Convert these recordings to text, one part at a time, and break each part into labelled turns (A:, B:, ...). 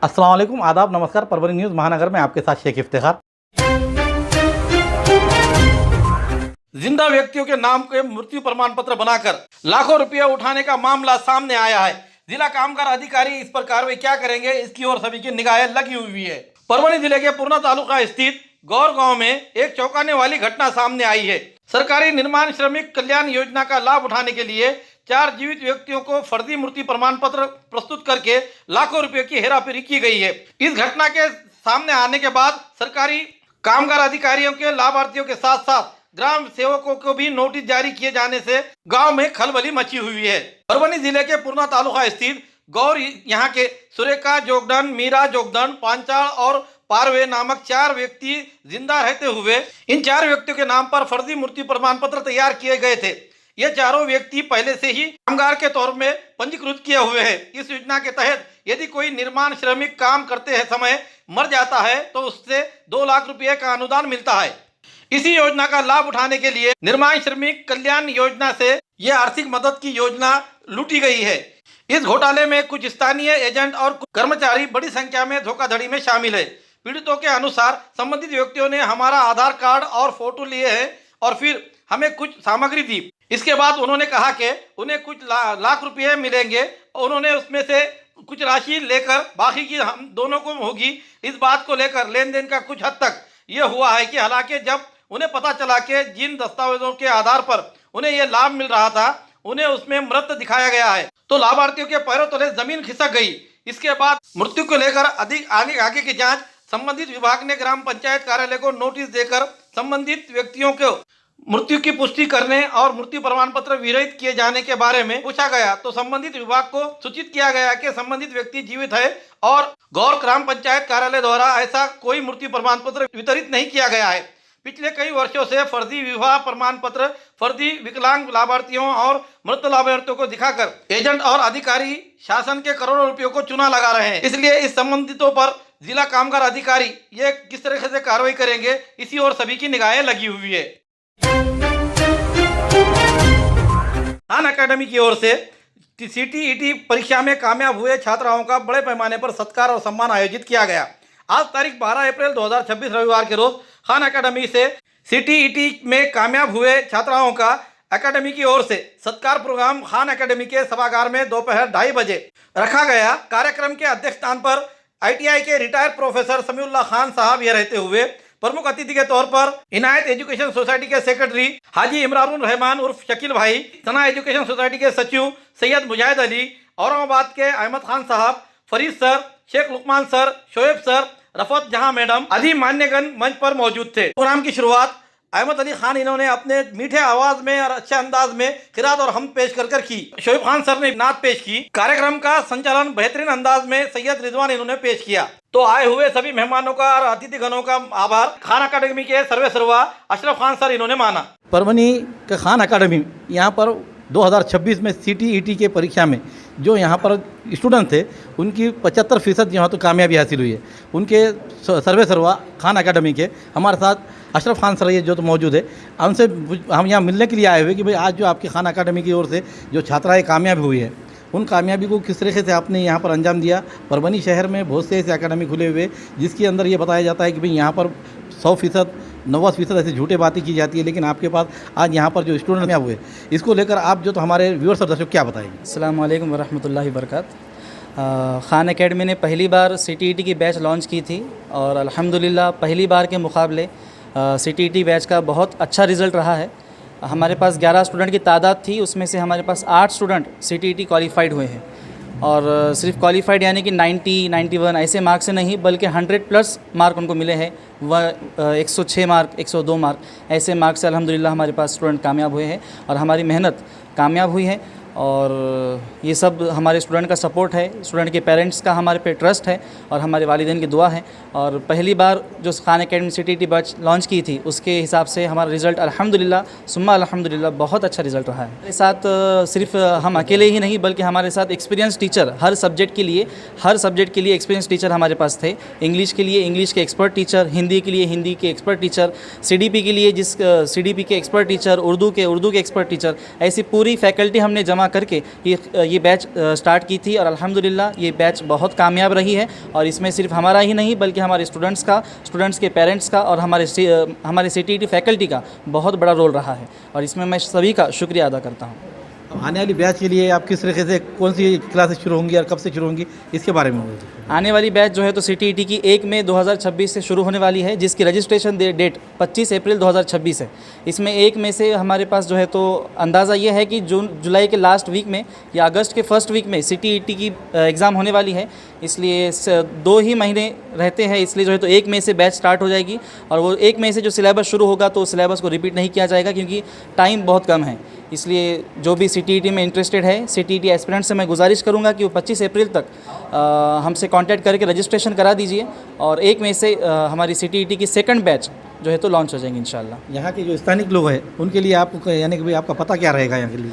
A: अस्सलाम वालेकुम, आदाब, नमस्कार। परवरी न्यूज़ महानगर में आपके साथ शेख इफ्तिखार। जिंदा व्यक्तियों के नाम के मृत्यु प्रमाण पत्र बनाकर लाखों रुपये उठाने का मामला सामने आया है। जिला कामगार अधिकारी इस पर कार्रवाई क्या करेंगे, इसकी ओर सभी की निगाहें लगी हुई है। परभणी जिले के पूर्णा तालुका स्थित गौर गांव में एक चौंकाने वाली घटना सामने आई है। सरकारी निर्माण श्रमिक कल्याण योजना का लाभ उठाने के लिए 4 जीवित व्यक्तियों को फर्जी मृत्यु प्रमाण पत्र प्रस्तुत करके लाखों रुपए की हेराफेरी की गई है। इस घटना के सामने आने के बाद सरकारी कामगार अधिकारियों के लाभार्थियों के साथ साथ ग्राम सेवकों को भी नोटिस जारी किए जाने से गांव में खलबली मची हुई है। परभणी जिले के पूर्णा तालुका स्थित गौर यहाँ के सुरेखा जोगदन, मीरा जोगदन, पांचाल और पारवे नामक 4 व्यक्ति जिंदा रहते हुए इन 4 व्यक्तियों के नाम पर फर्जी मृत्यु प्रमाण पत्र तैयार किए गए थे। ये चारों व्यक्ति पहले से ही कामगार के तौर में पंजीकृत किए हुए हैं। इस योजना के तहत यदि कोई निर्माण श्रमिक काम करते समय मर जाता है तो उससे 2 लाख रुपए का अनुदान मिलता है। इसी योजना का लाभ उठाने के लिए निर्माण श्रमिक कल्याण योजना से ये आर्थिक मदद की योजना लूटी गई है। इस घोटाले में कुछ स्थानीय एजेंट और कर्मचारी बड़ी संख्या में धोखाधड़ी में शामिल है। पीड़ितों के अनुसार संबंधित व्यक्तियों ने हमारा आधार कार्ड और फोटो लिए हैं और फिर हमें कुछ सामग्री दी। इसके बाद उन्होंने कहा कि उन्हें कुछ लाख रुपए मिलेंगे। उन्होंने उसमें से कुछ राशि लेकर बाकी की हम दोनों को होगी। इस बात को लेकर लेन देन का कुछ हद तक ये हुआ है कि हालांकि जब उन्हें पता चला कि जिन दस्तावेजों के आधार पर उन्हें यह लाभ मिल रहा था उन्हें उसमें मृत दिखाया गया है तो लाभार्थियों के पैरों तले जमीन खिसक गई। इसके बाद मृत्यु को लेकर अधिक आगे की जांच संबंधित विभाग ने ग्राम पंचायत कार्यालय को नोटिस देकर संबंधित व्यक्तियों को मृत्यु की पुष्टि करने और मृत्यु प्रमाण पत्र विरहित किए जाने के बारे में पूछा गया तो संबंधित विभाग को सूचित किया गया कि संबंधित व्यक्ति जीवित है और गौर ग्राम पंचायत कार्यालय द्वारा ऐसा कोई मृत्यु प्रमाण पत्र वितरित नहीं किया गया है। पिछले कई वर्षों से फर्जी विवाह प्रमाण पत्र फर्जी विकलांग लाभार्थियों और मृत लाभार्थियों को दिखाकर एजेंट और अधिकारी शासन के करोड़ों रुपयों को चूना लगा रहे हैं। इसलिए इस संबंधितों पर जिला कामगार अधिकारी ये किस तरह से कार्रवाई करेंगे, इसी और सभी की निगाहें लगी हुई है। खान अकेडमी की ओर से CTET परीक्षा में कामयाब हुए छात्राओं का बड़े पैमाने पर सत्कार और सम्मान आयोजित किया गया। आज तारीख 12 अप्रैल 2026 रविवार के रोज खान अकेडमी से CTET में कामयाब हुए छात्राओं का अकेडमी की ओर से सत्कार प्रोग्राम खान अकेडमी के सभागार में दोपहर 2:30 बजे रखा गया। कार्यक्रम के अध्यक्ष स्थान पर ITI के रिटायर्ड प्रोफेसर समीउल्लाह खान साहब ये रहते हुए प्रमुख अतिथि के तौर पर इनायत एजुकेशन सोसाइटी के सेक्रेटरी हाजी इमरानुर रहमान उर्फ शकील भाई, सना एजुकेशन सोसाइटी के सचिव सैयद मुजाहिद अली, औरंगाबाद के अहमद खान साहब, Farid sir, Sheikh Luqman sir, Shoaib sir, Rafat Jahan madam आदि मान्यगण मंच पर मौजूद थे। प्रोग्राम की शुरुआत अहमद अली खान इन्होंने अपने मीठे आवाज में और अच्छे अंदाज में किरात और हम पेश कर की। शोएब खान सर ने नात पेश की। कार्यक्रम का संचालन बेहतरीन अंदाज में सैयद रिजवान इन्होंने पेश किया। तो आए हुए सभी मेहमानों का और अतिथिगणों का आभार खान अकादमी के सर्वे सर्वा अशरफ खान सर इन्होंने माना। परभणी के खान अकादमी यहाँ पर 2026 में CTET के परीक्षा में जो यहाँ पर स्टूडेंट थे उनकी 75% यहाँ तो कामयाबी हासिल हुई है। उनके सर्वे सर्वा खान अकादमी के हमारे साथ अशरफ खान सर ये जो तो मौजूद है, उनसे हम यहाँ मिलने के लिए आए हुए कि भाई आज जो आपकी खान अकादमी की ओर से जो छात्राएँ कामयाब हुई है उन कामयाबी को किस तरीके से आपने यहाँ पर अंजाम दिया। परभणी शहर में बहुत से ऐसे अकादमी खुले हुए जिसके अंदर ये बताया जाता है कि भाई यहाँ पर 100%, 90% ऐसी झूठे बातें की जाती है, लेकिन आपके पास आज यहाँ पर जो स्टूडेंट कामयाब हुए इसको लेकर आप जो तो हमारे व्यूअर्स और दर्शक क्या बताएंगे।
B: अस्सलाम वालेकुम वरहमतुल्लाहि वबरकातुहू। खान एकेडमी ने पहली बार CTET की बैच लॉन्च की थी और अल्हम्दुलिल्लाह पहली बार के मुकाबले CTET बैच का बहुत अच्छा रिज़ल्ट रहा है। हमारे पास 11 स्टूडेंट की तादाद थी, उसमें से हमारे पास 8 स्टूडेंट CTET क्वालिफाइड हुए हैं और सिर्फ क्वालिफाइड यानी कि 90, 91 ऐसे मार्क से नहीं बल्कि 100+ मार्क उनको मिले हैं। वह 106 मार्क, 102 मार्क ऐसे मार्क से अल्हम्दुलिल्लाह हमारे पास स्टूडेंट कामयाब हुए हैं और हमारी मेहनत कामयाब हुई है और ये सब हमारे स्टूडेंट का सपोर्ट है, स्टूडेंट के पेरेंट्स का हमारे पे ट्रस्ट है और हमारे वालिदैन की दुआ है। और पहली बार जो Khan academy CTET batch launch की थी उसके हिसाब से हमारा रिज़ल्ट अल्हम्दुलिल्लाह सुम्मा अल्हम्दुलिल्लाह बहुत अच्छा रिज़ल्ट रहा है। हमारे साथ सिर्फ हम अकेले ही नहीं बल्कि हमारे साथ एक्सपीरियंस टीचर हर सब्जेक्ट के लिए एक्सपीरियंस टीचर हमारे पास थे। इंग्लिश के लिए इंग्लिश के एक्सपर्ट टीचर, हिंदी के लिए हिंदी के एक्सपर्ट टीचर, CDP के लिए CDP के एक्सपर्ट टीचर, उर्दू के एक्सपर्ट टीचर, ऐसी पूरी फैकल्टी हमने जमा जमा करके ये बैच स्टार्ट की थी और अल्हम्दुलिल्लाह ये बैच बहुत कामयाब रही है। और इसमें सिर्फ हमारा ही नहीं बल्कि हमारे स्टूडेंट्स के पेरेंट्स का और हमारे CTET फैकल्टी का बहुत बड़ा रोल रहा है और इसमें मैं सभी का शुक्रिया अदा करता हूँ।
A: अब आने वाली बैच के लिए आप किस तरीके से, कौन सी क्लासेस शुरू होंगी और कब से शुरू होंगी, इसके बारे में बोलिए।
B: आने वाली बैच जो है तो CTET की 1 मई 2026 से शुरू होने वाली है, जिसकी रजिस्ट्रेशन डेट 25 अप्रैल 2026 है। इसमें 1 मई से हमारे पास जो है तो अंदाज़ा ये है कि जुलाई के लास्ट वीक में या अगस्त के फर्स्ट वीक में CTET की एग्ज़ाम होने वाली है, इसलिए 2 ही महीने रहते हैं, इसलिए जो है तो 1 मई से बैच स्टार्ट हो जाएगी। और वो 1 मई से जो सिलेबस शुरू होगा तो सिलेबस को रिपीट नहीं किया जाएगा क्योंकि टाइम बहुत कम है। इसलिए जो भी CTET में इंटरेस्टेड है, CTET एस्पिरेंट से मैं गुजारिश करूंगा कि वो 25 अप्रैल तक हमसे कांटेक्ट करके रजिस्ट्रेशन करा दीजिए और 1 मई से हमारी CTET की सेकंड बैच जो है तो लॉन्च हो जाएंगी इंशाल्लाह।
A: यहाँ के जो स्थानिक लोग हैं उनके लिए आपको यानी कि भाई आपका पता क्या रहेगा यहाँ के लिए?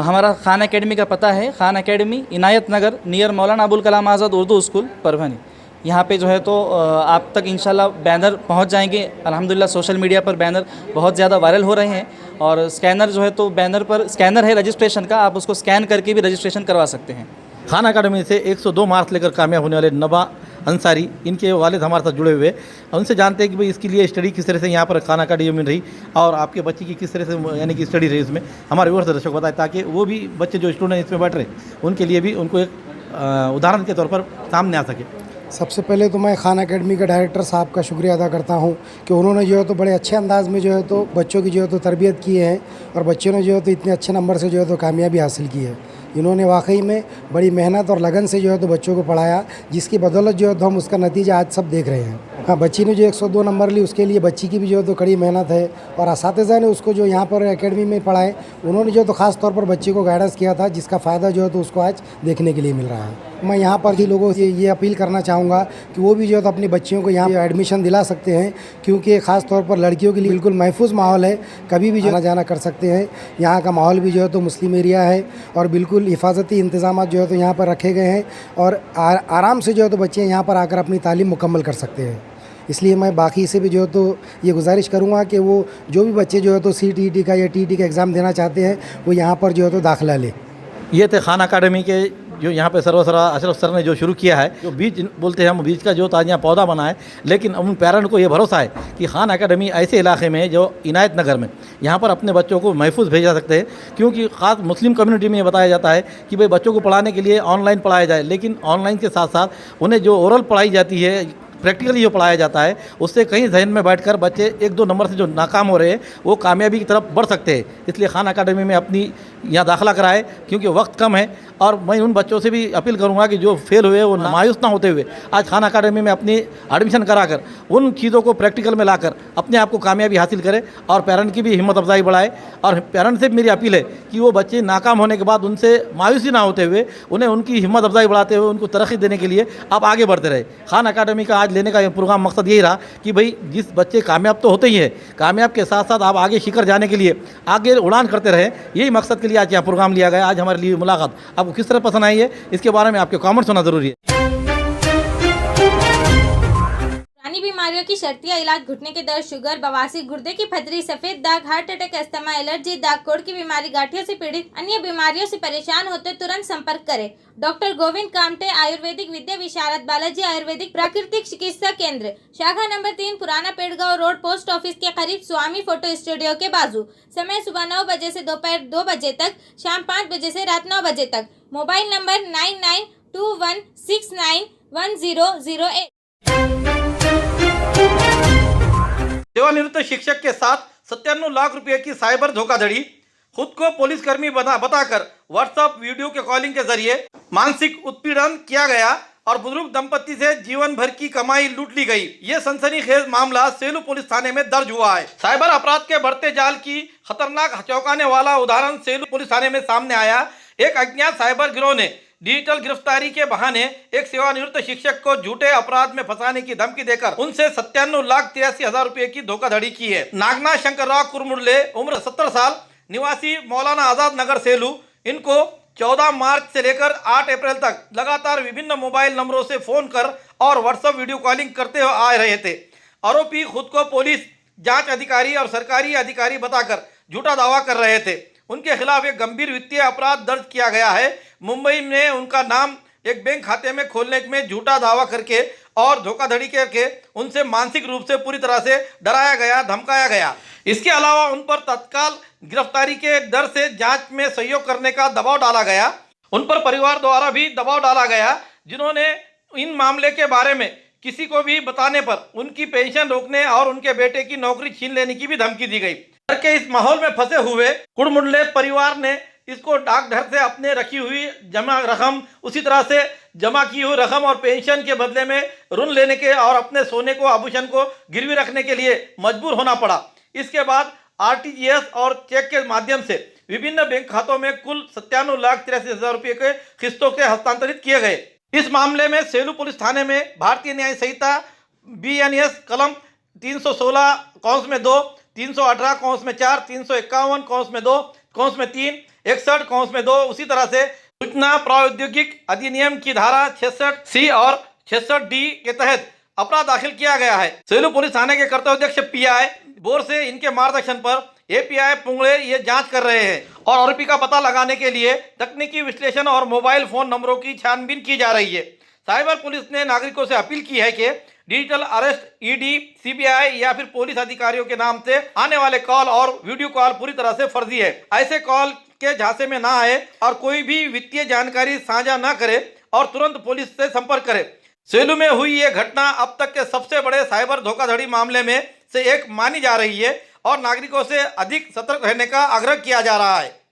B: हमारा खान एकेडमी का पता है खान एकेडमी, इनायत नगर, नियर मौलाना अबुल कलाम आज़ाद उर्दू स्कूल, परभनी। यहाँ पे जो है तो आप तक इंशाल्लाह बैनर पहुँच जाएंगे। अल्हम्दुलिल्लाह सोशल मीडिया पर बैनर बहुत ज़्यादा वायरल हो रहे हैं और स्कैनर जो है तो बैनर पर स्कैनर है रजिस्ट्रेशन का, आप उसको स्कैन करके भी रजिस्ट्रेशन करवा सकते हैं।
A: खान अकादमी से 102 मार्क्स लेकर कामयाब होने वाले नबा अंसारी, इनके वालिद हमारे साथ जुड़े हुए, उनसे जानते हैं कि भाई इसके लिए स्टडी किस तरह से यहाँ पर खान अकादमी में रही और आपके बच्चे की किस तरह से यानी कि स्टडी रही इसमें, हमारे व्यूअर्स दर्शक बताएं ताकि वो भी बच्चे जो स्टूडेंट इसमें बैठ रहे उनके लिए भी उनको एक उदाहरण के तौर पर सामने आ सके।
C: सबसे पहले तो मैं खान एकेडमी के डायरेक्टर साहब का शुक्रिया अदा करता हूं कि उन्होंने जो है तो बड़े अच्छे अंदाज़ में जो है तो बच्चों की जो है तो तरबियत की है और बच्चों ने जो है तो इतने अच्छे नंबर से जो है तो कामयाबी हासिल की है। इन्होंने वाकई में बड़ी मेहनत और लगन से जो है तो बच्चों को पढ़ाया, जिसकी बदौलत जो है तो हम उसका नतीजा आज सब देख रहे हैं। हाँ, बच्ची ने जो 102 नंबर ली उसके लिए बच्ची की भी जो है तो कड़ी मेहनत है और असातिज़ा ने उसको जो यहाँ पर एकेडमी में पढ़ाए उन्होंने जो तो ख़ास तौर पर बच्ची को गाइडेंस किया था, जिसका फ़ायदा जो है तो उसको आज देखने के लिए मिल रहा है। मैं यहाँ पर ही लोगों से ये अपील करना चाहूँगा कि वो भी जो है तो अपनी बच्चियों को यहाँ एडमिशन दिला सकते हैं, क्योंकि ख़ास तौर पर लड़कियों के लिए बिल्कुल महफूज माहौल है, कभी भी आना जाना कर सकते हैं। यहाँ का माहौल भी जो है तो मुस्लिम एरिया है और बिल्कुल हिफाजती इंतजाम जो है तो यहाँ पर रखे गए हैं और आराम से जो है तो बच्चे यहाँ पर आकर अपनी तालीम मुकम्मल कर सकते हैं। इसलिए मैं बाकी से भी जो है तो ये गुजारिश करूँगा कि वो जो भी बच्चे जो है तो CTET का या TET का एग्ज़ाम देना चाहते हैं वो यहाँ पर जो है तो दाखिला ले।
A: ये थे खान अकादमी के जो यहाँ पे सरवसरा अशरफ सर ने जो शुरू किया है, जो बीज बोलते हैं हम, बीज का जो ताज़ा पौधा बना है, लेकिन उन पेरेंट को ये भरोसा है कि खान अकादमी ऐसे इलाके में जो इनायत नगर में यहाँ पर अपने बच्चों को महफूज भेजा सकते हैं, क्योंकि ख़ास मुस्लिम कम्युनिटी में ये बताया जाता है कि भाई बच्चों को पढ़ाने के लिए ऑनलाइन पढ़ाया जाए, लेकिन ऑनलाइन के साथ साथ उन्हें जो ओरल पढ़ाई जाती है, प्रैक्टिकली जो पढ़ाया जाता है, उससे कहीं जहन में बैठकर बच्चे 1-2 नंबर से जो नाकाम हो रहे हैं वो कामयाबी की तरफ बढ़ सकते हैं। इसलिए खान अकादमी में अपनी यहाँ दाखिला कराए, क्योंकि वक्त कम है। और मैं उन बच्चों से भी अपील करूँगा कि जो फेल हुए वो मायूस ना होते हुए आज खान अकादमी में अपनी एडमिशन कराकर उन चीज़ों को प्रैक्टिकल में लाकर अपने आप को कामयाबी हासिल करें और पेरेंट की भी हिम्मत अफजाई बढ़ाए। और पेरेंट से भी मेरी अपील है कि वो बच्चे नाकाम होने के बाद उनसे मायूसी ना होते हुए उन्हें उनकी हिम्मत अफजाई बढ़ाते हुए उनको तरक्की देने के लिए आप आगे बढ़ते रहे। खान अकादमी का आज लेने का प्रोग्राम मकसद यही रहा कि भाई जिस बच्चे कामयाब तो होते ही है, कामयाब के साथ साथ आप आगे शिखर जाने के लिए आगे उड़ान करते रहे, यही मकसद के लिए आज यहाँ प्रोग्राम लिया गया। आज हमारे लिए मुलाकात आपको किस तरह पसंद आई है, इसके बारे में आपके कमेंट्स होना ज़रूरी है।
D: पुरानी बीमारियों की शर्तिया इलाज, घुटने के दर्द, शुगर, बवासीर, गुर्दे की पथरी, सफेद दाग, हार्ट अटैक, अस्थमा, एलर्जी, दाग कोड़ की बीमारी, गांठियों से पीड़ित, अन्य बीमारियों से परेशान होते तुरंत संपर्क करें। डॉक्टर गोविंद कामटे, आयुर्वेदिक विद्या विशारद, बालाजी आयुर्वेदिक प्राकृतिक चिकित्सा केंद्र, शाखा नंबर 3, पुराना पेड़गांव रोड, पोस्ट ऑफिस के करीब, स्वामी फोटो स्टूडियो के बाजू। समय सुबह 9 बजे से दोपहर 2 बजे तक, शाम 5 बजे से रात 9 बजे तक। Mobile number 9921691008।
A: सेवानिवृत्त शिक्षक के साथ 97 लाख रुपए की साइबर धोखाधड़ी, खुद को पुलिसकर्मी बताकर व्हाट्सएप वीडियो के कॉलिंग के जरिए मानसिक उत्पीड़न किया गया और बुजुर्ग दंपति से जीवन भर की कमाई लूट ली गई। ये सनसनीखेज मामला सेलू पुलिस थाने में दर्ज हुआ है। साइबर अपराध के बढ़ते जाल की खतरनाक चौंकाने वाला उदाहरण सेलू पुलिस थाने में सामने आया। एक अज्ञात साइबर गिरोह ने डिजिटल गिरफ्तारी के बहाने एक सेवानिवृत्त शिक्षक को झूठे अपराध में फंसाने की धमकी देकर उनसे 97,83,000 रुपए की धोखाधड़ी की है। नागनाथ शंकरराव कुरमुरले, उम्र 70 साल, निवासी मौलाना आजाद नगर सेलू, इनको 14 मार्च से लेकर 8 अप्रैल तक लगातार विभिन्न मोबाइल नंबरों से फोन कर और व्हाट्सएप वीडियो कॉलिंग करते हुए आ रहे थे। आरोपी खुद को पुलिस, जांच अधिकारी और सरकारी अधिकारी बताकर झूठा दावा कर रहे थे। उनके खिलाफ एक गंभीर वित्तीय अपराध दर्ज किया गया है। मुंबई में उनका नाम एक बैंक खाते में खोलने में झूठा दावा करके और धोखाधड़ी करके उनसे मानसिक रूप से पूरी तरह से डराया गया, धमकाया गया। इसके अलावा उन पर तत्काल गिरफ्तारी के डर से जांच में सहयोग करने का दबाव डाला गया। उन पर परिवार द्वारा भी दबाव डाला गया, जिन्होंने इन मामले के बारे में किसी को भी बताने पर उनकी पेंशन रोकने और उनके बेटे की नौकरी छीन लेने की भी धमकी दी गई। डर के इस माहौल में फंसे हुए कुड़मुड़ले परिवार ने इसको डाकघर से अपने रखी हुई जमा रकम, उसी तरह से जमा की हुई रकम और पेंशन के बदले में ऋण लेने के और अपने सोने को आभूषण को गिरवी रखने के लिए मजबूर होना पड़ा। इसके बाद आरटीजीएस और चेक के माध्यम से विभिन्न बैंक खातों में कुल 97,83,000 रुपये के किस्तों के हस्तांतरित किए गए। इस मामले में सेलू पुलिस थाने में भारतीय न्याय संहिता BNS कलम 316 कौंस में 2, 318 कौंस में 4, 351 कौंस में 2, कौंस में 3, 61 कौंस में 2, उसी तरह से सूचना प्रौद्योगिक अधिनियम की धारा 66C और 66D के तहत अपराध दाखिल किया गया है। सेलू पुलिस थाने के कर्तव्याध्यक्ष PI बोर से इनके मार्गदर्शन पर API पुंगड़े ये जांच कर रहे हैं और आरोपी का पता लगाने के लिए तकनीकी विश्लेषण और मोबाइल फोन नंबरों की छानबीन की जा रही है। साइबर पुलिस ने नागरिकों से अपील की है कि डिजिटल अरेस्ट ED, CBI या फिर पुलिस अधिकारियों के नाम से आने वाले कॉल और वीडियो कॉल पूरी तरह से फर्जी है। ऐसे कॉल के झांसे में ना आए और कोई भी वित्तीय जानकारी साझा न करे और तुरंत पुलिस से संपर्क करे। सेलू में हुई ये घटना अब तक के सबसे बड़े साइबर धोखाधड़ी मामले में से एक मानी जा रही है और नागरिकों से अधिक सतर्क रहने का आग्रह किया जा रहा है।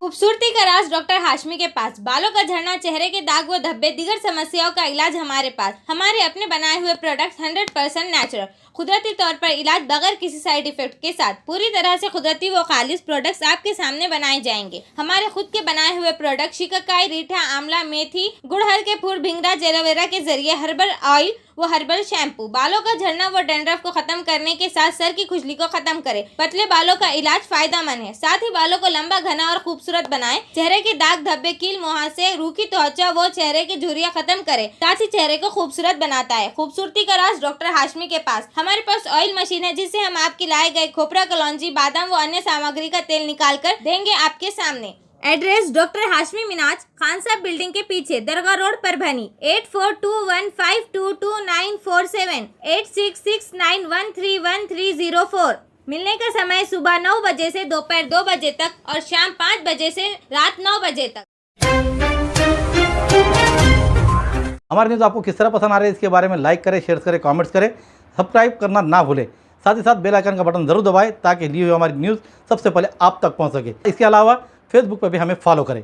D: खूबसूरती का राज डॉक्टर हाशमी के पास। बालों का झड़ना, चेहरे के दाग व धब्बे, दीगर समस्याओं का इलाज हमारे पास। हमारे अपने बनाए हुए प्रोडक्ट्स 100% नेचुरल, कुदरती तौर पर इलाज बगैर किसी साइड इफेक्ट के साथ पूरी तरह से कुदरती व खालिश प्रोडक्ट्स आपके सामने बनाए जाएंगे। हमारे खुद के बनाए हुए प्रोडक्ट शिकाकाई, रीठा, आंवला, मेथी, गुड़हल के फूल, भिंगरा, एलोवेरा के जरिए हर्बल ऑयल वो हर्बल शैम्पू बालों का झड़ना व डैंड्रफ को खत्म करने के साथ सर की खुजली को खत्म करे। पतले बालों का इलाज फायदेमंद है, साथ ही बालों को लंबा, घना और खूबसूरत बनाए। चेहरे के दाग, धब्बे, कील, मुहासे, रूखी त्वचा वो चेहरे की झुर्रियां खत्म करे, साथ ही चेहरे को खूबसूरत बनाता है। खूबसूरती का राज डॉक्टर हाशमी के पास। हमारे पास ऑयल मशीन है जिससे हम आपके लाए गए खोपरा, कलौंजी, बादाम व अन्य सामग्री का तेल निकाल कर देंगे आपके सामने। एड्रेस डॉक्टर हाशमी मिनाज, खान साहब बिल्डिंग के पीछे, दरगाह रोड, परभनी। 8421522947, 8669131304। मिलने का समय सुबह 9 बजे से दोपहर 2 बजे तक और शाम 5 बजे से रात 9 बजे तक।
A: हमारे न्यूज़ आपको किस तरह पसंद आ रही है, इसके बारे में लाइक करें, शेयर करें, कमेंट्स करें, सब्सक्राइब करना ना भूलें। साथ ही साथ बेल आइकन का बटन जरूर दबाएं ताकि ली हुई हमारी न्यूज़ सबसे पहले आप तक पहुंच सके। इसके अलावा फेसबुक पर भी हमें फॉलो करें।